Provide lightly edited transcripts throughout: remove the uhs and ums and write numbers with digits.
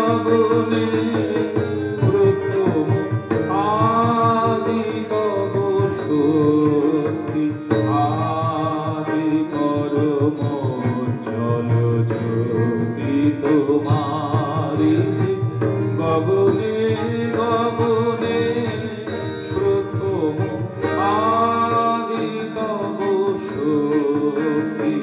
গগনে প্রথম আদি তব শক্তি আদি পরম জল জ্যোতি তোমারি গগনে গগনে প্রথম আদি তব শক্তি।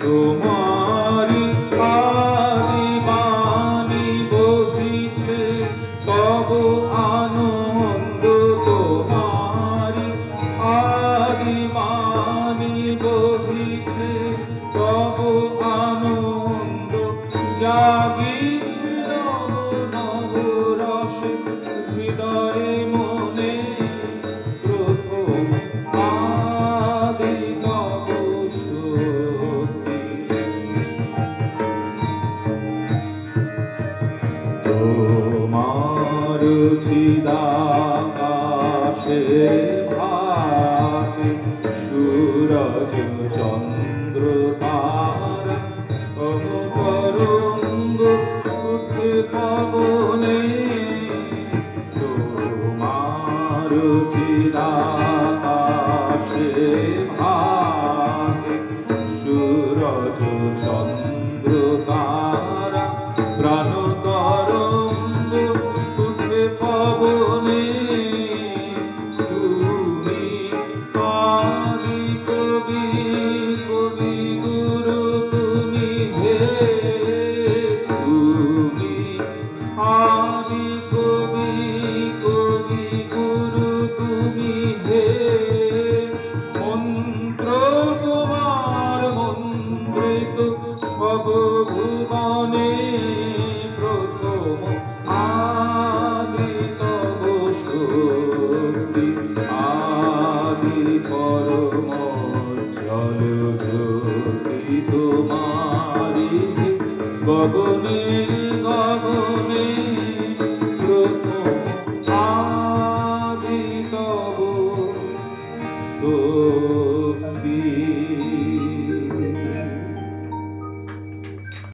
তোমারি আদি বাণী বহিছে তব আনন্দ, তোমারি আদি বাণী বহিছে তব আনন্দ, জাগিছে নব নব রস হৃদয়ে মনে প্রথম আদি তব শক্তি। তোমার চিদাকাশে ভাতি সূরজ চন্দ্র তারা তরঙ্গ উঠে পবনে, তোমার চিদাকাশে ভাতি সূরজ চন্দ্র তারা প্রাণ তরঙ্গ উঠে পবনে, তুমি আদি কবি কবি গুরু তুমি হে, তুমি আদি কবি কবি গুরু তুমি হে, মন্ত্র তোমার মন্ত্রিত সব ভুবনে প্রথম আদি তব শক্তি আদি পরম জল জ্যোতি তোমারি গগনে